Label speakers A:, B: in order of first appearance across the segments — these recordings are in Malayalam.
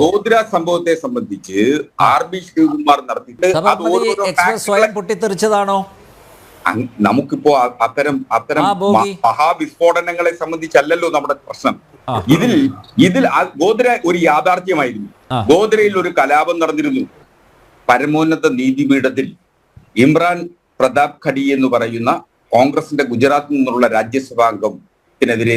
A: ഗോദ്ര സംഭവത്തെ സംബന്ധിച്ച് RB ശ്രീകുമാർ നടത്തിയിട്ട്
B: എക്സ്പ്രസ് സ്വയം പൊട്ടിത്തെറിച്ചതാണോ?
A: നമുക്കിപ്പോ അത്തരം മഹാവിസ്ഫോടനങ്ങളെ സംബന്ധിച്ചല്ലല്ലോ നമ്മുടെ പ്രശ്നം. ഇതിൽ ഗോദ്ര ഒരു യാഥാർത്ഥ്യമായിരുന്നു. ഗോദ്രയിൽ ഒരു കലാപം നടന്നിരുന്നു. പരമോന്നത നീതിപീഠത്തിൽ ഇമ്രാൻ പ്രതാപ് ഖഡി എന്ന് പറയുന്ന കോൺഗ്രസിന്റെ ഗുജറാത്തിൽ നിന്നുള്ള രാജ്യസഭാംഗത്തിനെതിരെ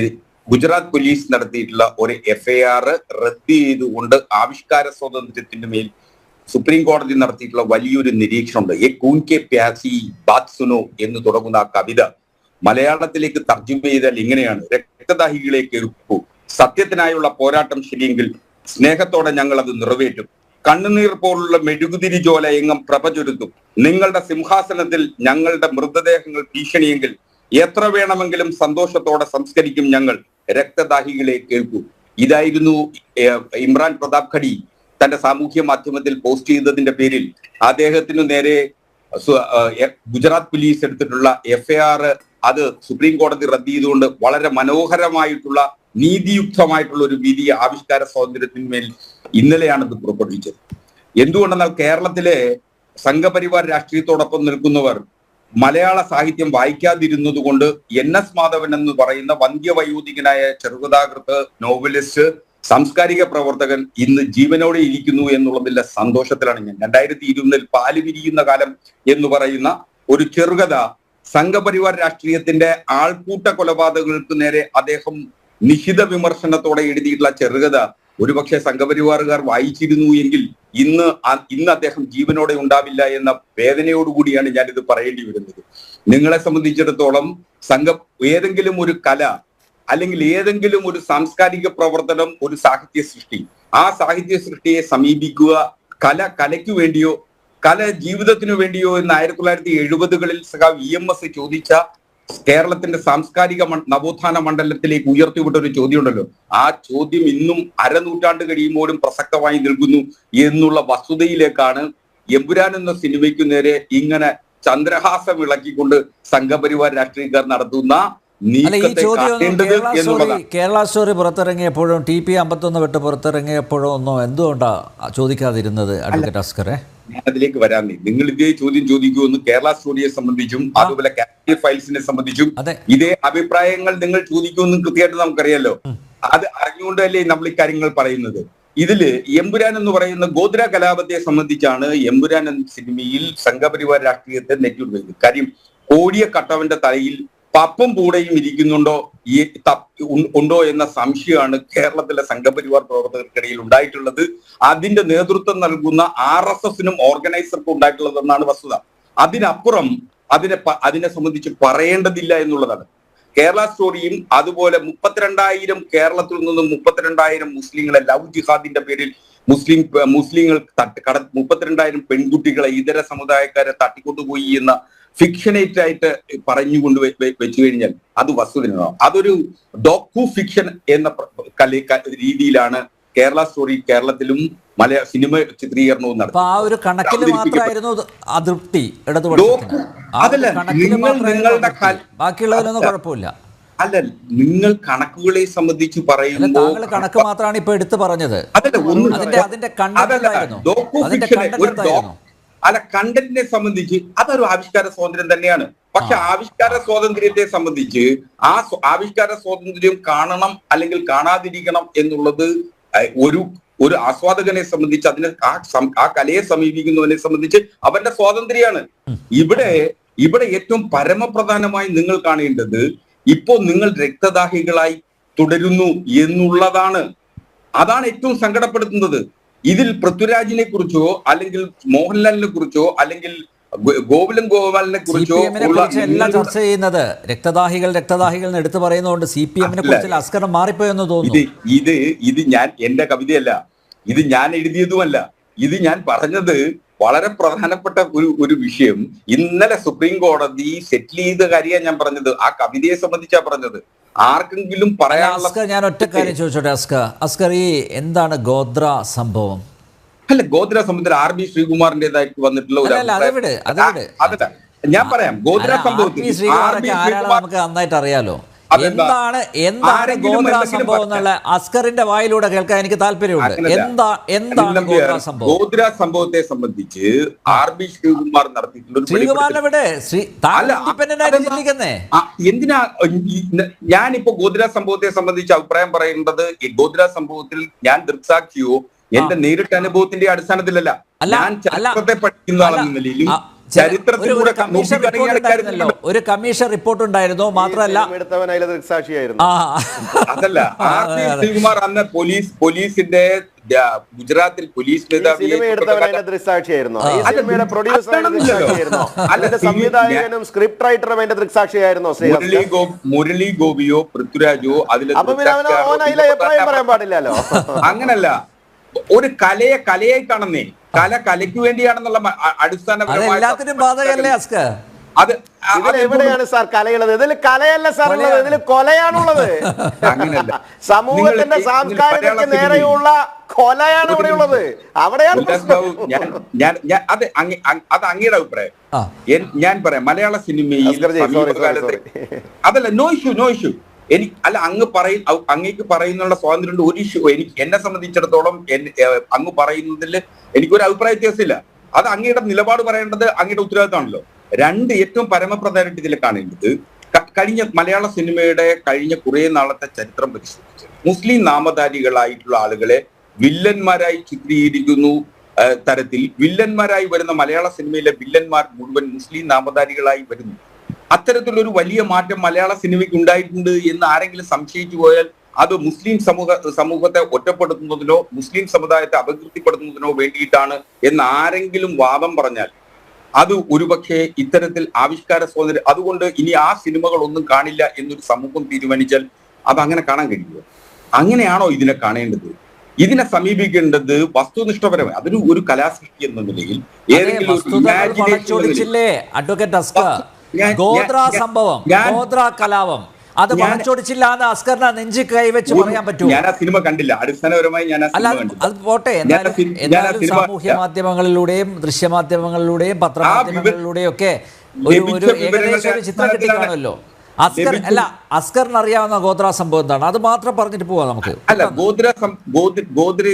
A: ഗുജറാത്ത് പോലീസ് നടത്തിയിട്ടുള്ള ഒരു FIR റദ്ദ് ചെയ്തുകൊണ്ട് ആവിഷ്കാര സ്വാതന്ത്ര്യത്തിന്റെ മേൽ സുപ്രീം കോടതി നടത്തിയിട്ടുള്ള വലിയൊരു നിരീക്ഷണമുണ്ട്. എ കൂൻ കെ പ്യാസി ബാത് സുനോ എന്ന് തുടങ്ങുന്ന ആ കവിത മലയാളത്തിലേക്ക് തർജ്ജമ ചെയ്താൽ ഇങ്ങനെയാണ്: രക്തദാഹികളെ കേൾക്കൂ, സത്യത്തിനായുള്ള പോരാട്ടം ശരിയെങ്കിൽ സ്നേഹത്തോടെ ഞങ്ങൾ അത് നിറവേറ്റും. കണ്ണുനീർ പോലുള്ള മെഴുകുതിരി ജോല എങ്ങും പ്രഭ ചൊരുത്തും. നിങ്ങളുടെ സിംഹാസനത്തിൽ ഞങ്ങളുടെ മൃതദേഹങ്ങൾ ഭീഷണിയെങ്കിൽ എത്ര വേണമെങ്കിലും സന്തോഷത്തോടെ സംസ്കരിക്കും ഞങ്ങൾ. രക്തദാഹികളെ കേൾക്കൂ. ഇതായിരുന്നു ഇമ്രാൻ പ്രതാപ് ഖഡി തന്റെ സാമൂഹ്യ മാധ്യമത്തിൽ പോസ്റ്റ് ചെയ്തതിന്റെ പേരിൽ അദ്ദേഹത്തിനു നേരെ ഗുജറാത്ത് പോലീസ് എടുത്തിട്ടുള്ള FIR അത് സുപ്രീം കോടതി റദ്ദ് ചെയ്തുകൊണ്ട് വളരെ മനോഹരമായിട്ടുള്ള നീതിയുക്തമായിട്ടുള്ള ഒരു വിധി ആവിഷ്കാര സ്വാതന്ത്ര്യത്തിന്മേൽ ഇന്നലെയാണ് ഇത് പുറപ്പെടുവിച്ചത്. എന്തുകൊണ്ടെന്നാൽ കേരളത്തിലെ സംഘപരിവാർ രാഷ്ട്രീയത്തോടൊപ്പം നിൽക്കുന്നവർ മലയാള സാഹിത്യം വായിക്കാതിരുന്നത് കൊണ്ട് NS മാധവൻ എന്ന് പറയുന്ന വന്ധ്യവയോധികനായ ചെറുകഥാകൃത്ത്, നോവലിസ്റ്റ്, സാംസ്കാരിക പ്രവർത്തകൻ ഇന്ന് ജീവനോടെ ഇരിക്കുന്നു എന്നുള്ളതിന്റെ സന്തോഷത്തിലാണ് ഞാൻ. 2020 പാല് വിരിയുന്ന കാലം എന്ന് പറയുന്ന ഒരു ചെറുകഥ സംഘപരിവാർ രാഷ്ട്രീയത്തിന്റെ ആൾക്കൂട്ട കൊലപാതകങ്ങൾക്ക് നേരെ അദ്ദേഹം നിശിത വിമർശനത്തോടെ എഴുതിയിട്ടുള്ള ചെറുകഥ ഒരുപക്ഷെ സംഘപരിവാറുകാർ വായിച്ചിരുന്നു എങ്കിൽ ഇന്ന് അദ്ദേഹം ജീവനോടെ ഉണ്ടാവില്ല എന്ന വേദനയോടുകൂടിയാണ് ഞാനിത് പറയേണ്ടി വരുന്നത്. നിങ്ങളെ സംബന്ധിച്ചിടത്തോളം ഏതെങ്കിലും ഒരു കല അല്ലെങ്കിൽ ഏതെങ്കിലും ഒരു സാംസ്കാരിക പ്രവർത്തനം, ഒരു സാഹിത്യ സൃഷ്ടി, ആ സാഹിത്യ സൃഷ്ടിയെ സമീപിക്കുക കലയ്ക്ക് വേണ്ടിയോ കല ജീവിതത്തിനു വേണ്ടിയോ എന്ന് 1970കളിൽ സഖാവ് EMS ചോദിച്ച കേരളത്തിന്റെ സാംസ്കാരിക നവോത്ഥാന മണ്ഡലത്തിലേക്ക് ഉയർത്തിവിട്ട ഒരു ചോദ്യം ഉണ്ടല്ലോ, ആ ചോദ്യം ഇന്നും അരനൂറ്റാണ്ട് കഴിയുമ്പോഴും പ്രസക്തമായി നിൽക്കുന്നു എന്നുള്ള വസ്തുതയിലേക്കാണ് എമ്പുരാൻ എന്ന സിനിമയ്ക്കു നേരെ ഇങ്ങനെ ചന്ദ്രഹാസം ഇളക്കിക്കൊണ്ട് സംഘപരിവാർ രാഷ്ട്രീയക്കാർ നടത്തുന്ന
B: കേരള സ്റ്റോറി പുറത്തിറങ്ങിയപ്പോഴും TP 51 വിട്ട് പുറത്തിറങ്ങിയപ്പോഴും ഒന്നും എന്തുകൊണ്ടാ ചോദിക്കാതിരുന്നത് അഡ്വക്കേറ്റ് അസ്കറെ?
A: ഞാൻ അതിലേക്ക് വരാൻ നിങ്ങൾ ഇതേ ചോദ്യം ചോദിക്കുമെന്ന് കേരള സ്റ്റോറിയെ സംബന്ധിച്ചും അതുപോലെ കാശ്മീർ ഫയൽസിനെ സംബന്ധിച്ചും ഇതേ അഭിപ്രായങ്ങൾ നിങ്ങൾ ചോദിക്കുമെന്നും കൃത്യമായിട്ട് നമുക്കറിയാലോ. അത് അറിഞ്ഞുകൊണ്ടല്ലേ നമ്മൾ ഇക്കാര്യങ്ങൾ പറയുന്നത്. ഇതില് എമ്പുരാൻ എന്ന് പറയുന്ന ഗോദ്ര കലാപത്തെ സംബന്ധിച്ചാണ് എമ്പുരാൻ എന്ന സിനിമയിൽ സംഘപരിവാർ രാഷ്ട്രീയത്തെ നെറ്റിവിടുന്നത്. കാര്യം കോടിയ കട്ടവന്റെ തലയിൽ പപ്പും പൂടയും ഇരിക്കുന്നുണ്ടോ ഉണ്ടോ എന്ന സംശയമാണ് കേരളത്തിലെ സംഘപരിവാർ പ്രവർത്തകർക്കിടയിൽ ഉണ്ടായിട്ടുള്ളത്. അതിന്റെ നേതൃത്വം നൽകുന്ന RSSനും ഓർഗനൈസർക്കും ഉണ്ടായിട്ടുള്ളതെന്നാണ് വസ്തുത. അതിനപ്പുറം അതിനെ സംബന്ധിച്ച് പറയേണ്ടതില്ല എന്നുള്ളതാണ്. കേരള സ്റ്റോറിയും അതുപോലെ 32,000 കേരളത്തിൽ നിന്നും 32,000 മുസ്ലിങ്ങളെ ലവ് ജിഹാദിന്റെ പേരിൽ മുസ്ലിങ്ങൾ 32,000 പെൺകുട്ടികളെ ഇതര സമുദായക്കാരെ തട്ടിക്കൊണ്ടുപോയി എന്ന ഫിക്ഷനേറ്റ് ആയിട്ട് പറഞ്ഞുകൊണ്ട് വെച്ചു കഴിഞ്ഞാൽ അത് വസ്തുതയാണോ? അതൊരു ഡോക്കു ഫിക്ഷൻ എന്ന രീതിയിലാണ് കേരള സ്റ്റോറി കേരളത്തിലും സിനിമ ചിത്രീകരണവും നടത്തി.
B: ആ ഒരു കണക്കിൽ മാത്രമായിരുന്നു അതൃപ്തി ബാക്കിയുള്ളതിലൊന്നും കുഴപ്പമില്ല.
A: അല്ല, നിങ്ങൾ കണക്കുകളെ സംബന്ധിച്ച് പറയുമ്പോൾ
B: കണക്ക് മാത്രമാണ് ഇപ്പൊ എടുത്തു പറഞ്ഞത്.
A: അല്ല, കണ്ടന്റിനെ സംബന്ധിച്ച് അതൊരു ആവിഷ്കാര സ്വാതന്ത്ര്യം തന്നെയാണ്. പക്ഷെ ആവിഷ്കാര സ്വാതന്ത്ര്യത്തെ സംബന്ധിച്ച് ആ ആവിഷ്കാര സ്വാതന്ത്ര്യം കാണണം അല്ലെങ്കിൽ കാണാതിരിക്കണം എന്നുള്ളത് ഒരു ആസ്വാദകനെ സംബന്ധിച്ച് ആ കലയെ സമീപിക്കുന്നവനെ സംബന്ധിച്ച് അവന്റെ സ്വാതന്ത്ര്യമാണ്. ഇവിടെ ഏറ്റവും പരമപ്രധാനമായി നിങ്ങൾ കാണേണ്ടത് ഇപ്പോൾ നിങ്ങൾ രക്തദാഹികളായി തുടരുന്നു എന്നുള്ളതാണ്. അതാണ് ഏറ്റവും സങ്കടപ്പെടുത്തുന്നത്. ഇതിൽ പൃഥ്വിരാജിനെ കുറിച്ചോ അല്ലെങ്കിൽ മോഹൻലാലിനെ കുറിച്ചോ അല്ലെങ്കിൽ ഗോപാലിനെ കുറിച്ചോ
B: ചർച്ച ചെയ്യുന്നത് രക്തദാഹികൾ എന്ന് എടുത്തു പറയുന്നതുകൊണ്ട് CPM-നെ കുറിച്ച് അസ്കർ മാറിപ്പോയെന്ന് തോന്നുന്നു.
A: ഇത് ഞാൻ എന്റെ കവിതയല്ല, ഇത് ഞാൻ എഴുതിയതുമല്ല. ഇത് ഞാൻ പറഞ്ഞത് വളരെ പ്രധാനപ്പെട്ട ഒരു വിഷയം ഇന്നലെ സുപ്രീം കോടതി സെറ്റിൽ ചെയ്ത കാര്യമാണ് ഞാൻ പറഞ്ഞത്. ആ കവിതയെ സംബന്ധിച്ചാ പറഞ്ഞത്. ആർക്കെങ്കിലും പറയാനുള്ള
B: ഞാൻ ഒറ്റ കാര്യം ചോദിച്ചോട്ടെ അസ്കർ, ഈ എന്താണ് ഗോദ്ര സംഭവം?
A: അല്ല, ഗോദ്ര സംബന്ധിച്ച് RB ശ്രീകുമാറിന്റേതായിട്ട് വന്നിട്ടുള്ള
B: ഒരു
A: ഞാൻ പറയാം. ഗോദ്ര സംഭവത്തിൽ
B: നമുക്ക് നന്നായിട്ട് അറിയാലോ. എന്താണ് എന്താണ് ഗോദ്ര സംഭവം എന്നുള്ള അസ്കറിന്റെ വായിലൂടെ കേൾക്കാൻ എനിക്ക് താല്പര്യമുണ്ട്. എന്താണ് ഗോദ്ര സംഭവം?
A: ഗോദ്ര സംഭവത്തെ സംബന്ധിച്ച് RB ശ്രീകുമാർ നടത്തിയിട്ടുള്ള
B: ശ്രീകുമാറിനെവിടെ ഇൻഡിപെൻഡന്റ് ആയിട്ട് ചിന്തിക്കുന്നേ
A: എന്തിനാ? ഞാനിപ്പോ ഗോദ്ര സംഭവത്തെ സംബന്ധിച്ച് അഭിപ്രായം പറയുന്നത് ഈ ഗോദ്ര സംഭവത്തിൽ ഞാൻ ദൃക്സാക്ഷിയോ എന്റെ നേരിട്ട് അനുഭവത്തിന്റെ അടിസ്ഥാനത്തിലല്ല. ഞാൻ ചരിത്രത്തെ പഠിക്കുന്ന ആളെന്ന നിലയിലും
B: ഒരു കമ്മീഷൻ റിപ്പോർട്ട് ഉണ്ടായിരുന്നു. മാത്രമല്ല
A: അതല്ല ശ്രീകുമാർ അന്ന് പോലീസിന്റെ ഗുജറാത്തിൽ പോലീസ് മുരളി ഗോപിയോ പൃഥ്വിരാജോ അതിൽ അങ്ങനല്ല. ഒരു കലയായി കാണുന്നേ, കലയ്ക്ക് വേണ്ടിയാണെന്നുള്ള അടിസ്ഥാനപരമായ
C: എവിടെയാണ് സാർ കലയുള്ളത്? ഇതിൽ കലയല്ല സാർ ഉള്ളത്, ഇതിൽ കൊലയാണുള്ളത്. സമൂഹത്തിന്റെ സാംസ്കാരികതയ്ക്ക് നേരെയുള്ള കൊലയാണ് ഇവിടെയുള്ളത്. അവിടെയാണ്
A: അത് അങ്ങയുടെ അഭിപ്രായം. ഞാൻ പറയാം, മലയാള സിനിമയിൽ സമീപകാലത്ത് അതല്ല, നോ ഇഷ്യൂ അങ്ങേക്ക് പറയുന്നുള്ള സ്വാതന്ത്ര്യം. ഒരു ഇഷ്യൂ എന്നെ സംബന്ധിച്ചിടത്തോളം അങ്ങ് പറയുന്നതിൽ എനിക്കൊരു അഭിപ്രായ വ്യത്യാസമില്ല. അത് അങ്ങയുടെ നിലപാട് പറയേണ്ടത് അങ്ങയുടെ ഉത്തരവാദിത്തമാണല്ലോ. ഏറ്റവും പരമപ്രധാനമായിട്ട് ഇതിൽ കാണേണ്ടത്, കഴിഞ്ഞ മലയാള സിനിമയുടെ കഴിഞ്ഞ കുറെ നാളത്തെ ചരിത്രം പരിശോധിച്ച് മുസ്ലിം നാമധാരികളായിട്ടുള്ള ആളുകളെ വില്ലന്മാരായി ചിത്രീകരിക്കുന്നു തരത്തിൽ വില്ലന്മാരായി വരുന്ന മലയാള സിനിമയിലെ വില്ലന്മാർ മുഴുവൻ മുസ്ലിം നാമധാരികളായി വരുന്നു. അത്തരത്തിലൊരു വലിയ മാറ്റം മലയാള സിനിമയ്ക്ക് ഉണ്ടായിട്ടുണ്ട് എന്ന് ആരെങ്കിലും സംശയിച്ചു പോയാൽ അത് മുസ്ലിം സമൂഹത്തെ ഒറ്റപ്പെടുത്തുന്നതിനോ മുസ്ലിം സമുദായത്തെ അപകീർത്തിപ്പെടുത്തുന്നതിനോ വേണ്ടിയിട്ടാണ് എന്ന് ആരെങ്കിലും വാദം പറഞ്ഞാൽ അത് ഒരുപക്ഷെ ഇത്തരത്തിൽ ആവിഷ്കാര സ്വാതന്ത്ര്യം, അതുകൊണ്ട് ഇനി ആ സിനിമകളൊന്നും കാണില്ല എന്നൊരു സമൂഹം തീരുമാനിച്ചാൽ അത് അങ്ങനെ കാണാൻ കഴിയുമോ? അങ്ങനെയാണോ ഇതിനെ കാണേണ്ടത്? ഇതിനെ സമീപിക്കേണ്ടത് വസ്തുനിഷ്ഠപരമായി. അതൊരു ഒരു കലാസൃഷ്ടി എന്ന നിലയിൽ ഏതെങ്കിലും
B: ഗോദ്ര സംഭവം, ഗോദ്ര കലാപം അത് വളച്ചൊടിച്ചില്ല എന്ന് അസ്കറിനെ നെഞ്ചി കൈവച്ച് പറയാൻ പറ്റുമോ?
A: ഞാൻ ആ സിനിമ കണ്ടില്ല. അടിസ്ഥാനപരമായി ഞാൻ
B: അത് പോട്ടെ. എന്നാലും സാമൂഹ്യ മാധ്യമങ്ങളിലൂടെയും ദൃശ്യമാധ്യമങ്ങളിലൂടെയും പത്രമാധ്യമങ്ങളിലൂടെയും ഒക്കെ ഒരു ഏകദേശം ഒരു ചിത്രം കിട്ടിക്കാണല്ലോ. അസ്കറിന് അറിയാവുന്ന ഗോദ്ര സംഭവം എന്താണ്? അത് മാത്രം പറഞ്ഞിട്ട് പോവാം നമുക്ക്.
A: അല്ല, ഗോദ്ര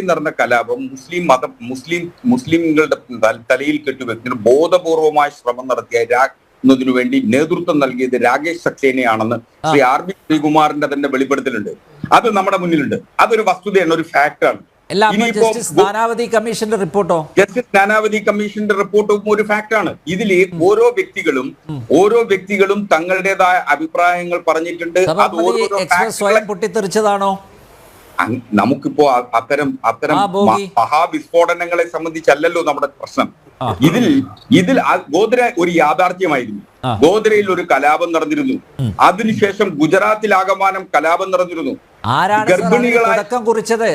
A: എന്ന് പറഞ്ഞ കലാപം മുസ്ലിങ്ങളുടെ തലയിൽ കെട്ടുവെക്കുന്ന ബോധപൂർവമായ ശ്രമം നടത്തിയ ന്നതിനു വേണ്ടി നേതൃത്വം നൽകിയത് രാകേഷ് സക്സേനയാണെന്ന് ശ്രീ RB ശ്രീകുമാറിന്റെ തന്നെ വെളിപ്പെടുത്തലുണ്ട്. അത് നമ്മുടെ മുന്നിലുണ്ട്. അതൊരു വസ്തുതയാണ്, ഒരു ഫാക്ടാണ്.
B: ജസ്റ്റിസ് നാനാവതി കമ്മീഷന്റെ
A: റിപ്പോർട്ടും ഒരു ഫാക്ടാണ്. ഇതിൽ ഓരോ വ്യക്തികളും തങ്ങളുടേതായ അഭിപ്രായങ്ങൾ പറഞ്ഞിട്ടുണ്ട്.
B: സ്വയം പൊട്ടിത്തെറിച്ചതാണോ?
A: നമുക്കിപ്പോ അത്തരം മഹാവിസ്ഫോടനങ്ങളെ സംബന്ധിച്ചല്ലല്ലോ നമ്മുടെ പ്രശ്നം. ഇതിൽ ഗോദ്ര ഒരു യാഥാർത്ഥ്യമായിരുന്നു. ഗോദ്രയിൽ ഒരു കലാപം നടന്നിരുന്നു. അതിനുശേഷം ഗുജറാത്തിലാകമാനം കലാപം നടന്നിരുന്നു.
B: തുടക്കം കുറിച്ചത്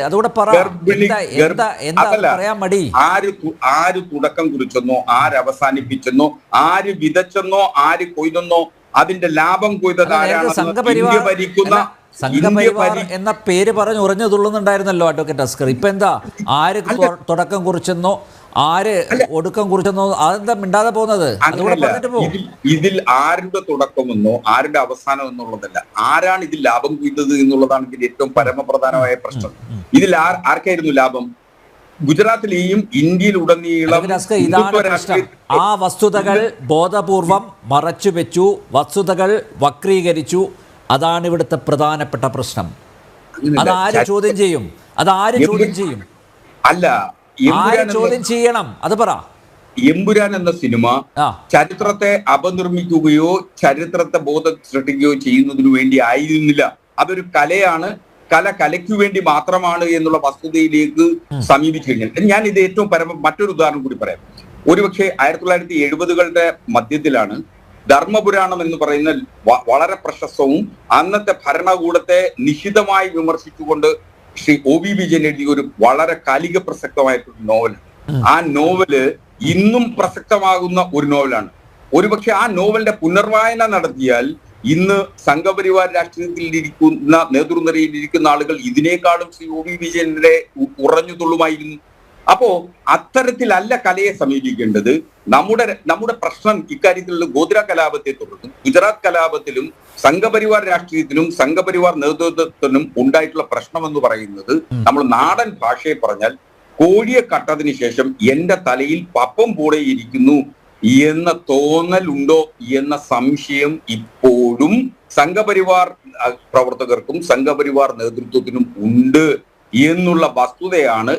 A: ആര് തുടക്കം കുറിച്ചെന്നോ, ആര് അവസാനിപ്പിച്ചെന്നോ, ആര് വിതച്ചെന്നോ, ആര് കൊയ്തെന്നോ, അതിന്റെ ലാഭം കൊയ്തത് ആരാണെന്ന് ഭരിക്കുന്ന
B: സംഘപരിവാർ എന്ന പേര് പറഞ്ഞ് ഉറഞ്ഞു തുള്ളുന്നുണ്ടായിരുന്നല്ലോ അഡ്വക്കേറ്റ് അസ്കർ. ഇപ്പൊ എന്താ, ആര് തുടക്കം കുറിച്ചെന്നോ ആര് ഒടുക്കം കുറിച്ചെന്നോ അതെന്താ മിണ്ടാതെ പോകുന്നത്?
A: ഇതിൽ ആരുടെ തുടക്കമെന്നോ ആരുടെ അവസാനം എന്നുള്ളതല്ല, ആരാണ് ഇതിൽ ലാഭം കൊയ്തത് എന്നുള്ളതാണ് ഇതിന്റെ ഏറ്റവും പരമപ്രധാനമായ പ്രശ്നം. ഇതിൽ ആർക്കായിരുന്നു ലാഭം? ഗുജറാത്തിലെയും ഇന്ത്യയിലുടനീളം
B: ഇതാണ് പ്രശ്നം. ആ വസ്തുതകൾ ബോധപൂർവം മറച്ചുവെച്ചു, വസ്തുതകൾ വക്രീകരിച്ചു. അതാണ് ഇവിടുത്തെ പ്രധാനപ്പെട്ട പ്രശ്നം. അതാര് ചോദ്യം ചെയ്യും?
A: അല്ല,
B: ചോദ്യം ചെയ്യണം, അത് പറ.
A: എമ്പുരാൻ എന്ന സിനിമ ചരിത്രത്തെ അപനിർമ്മിക്കുകയോ ചരിത്രത്തെ ബോധം സൃഷ്ടിക്കുകയോ ചെയ്യുന്നതിനു വേണ്ടി ആയിരുന്നില്ല. അതൊരു കലയാണ്. കലയ്ക്ക് വേണ്ടി മാത്രമാണ് എന്നുള്ള വസ്തുതയിലേക്ക് സമീപിച്ചു കഴിഞ്ഞാൽ ഞാൻ ഇത് ഏറ്റവും മറ്റൊരു ഉദാഹരണം കൂടി പറയാം. ഒരുപക്ഷെ 1970കളുടെ മധ്യത്തിലാണ് ധർമ്മപുരാണം എന്ന് പറയുന്ന വളരെ പ്രശസ്തവും അന്നത്തെ ഭരണകൂടത്തെ നിശിതമായി വിമർശിച്ചുകൊണ്ട് ശ്രീ OV വിജയൻ എഴുതിയ ഒരു വളരെ കാലിക പ്രസക്തമായിട്ടൊരു നോവൽ. ആ നോവല് ഇന്നും പ്രസക്തമാകുന്ന ഒരു നോവലാണ്. ഒരുപക്ഷെ ആ നോവലിന്റെ പുനർവായന നടത്തിയാൽ ഇന്ന് സംഘപരിവാർ രാഷ്ട്രീയത്തിൽ ഇരിക്കുന്ന നേതൃനിരയിൽ ഇരിക്കുന്ന ആളുകൾ ഇതിനേക്കാളും ശ്രീ OV വിജയന്റെ ഉറഞ്ഞു തുള്ളുമായിരുന്നു. അപ്പോ അത്തരത്തിലല്ല കലയെ സമീപിക്കേണ്ടത്. നമ്മുടെ പ്രശ്നം ഇക്കാര്യത്തിലുള്ള ഗോദ്ര കലാപത്തെ തുടർന്നും ഗുജറാത്ത് കലാപത്തിലും സംഘപരിവാർ രാഷ്ട്രീയത്തിലും സംഘപരിവാർ നേതൃത്വത്തിനും ഉണ്ടായിട്ടുള്ള പ്രശ്നം എന്ന് പറയുന്നത്, നമ്മൾ നാടൻ ഭാഷയെ പറഞ്ഞാൽ, കോഴിയെ കട്ടതിന് ശേഷം എന്റെ തലയിൽ പപ്പം കൂടെ ഇരിക്കുന്നു എന്ന തോന്നൽ ഉണ്ടോ എന്ന സംശയം ഇപ്പോഴും സംഘപരിവാർ പ്രവർത്തകർക്കും സംഘപരിവാർ നേതൃത്വത്തിനും ഉണ്ട് എന്നുള്ള വസ്തുതയാണ്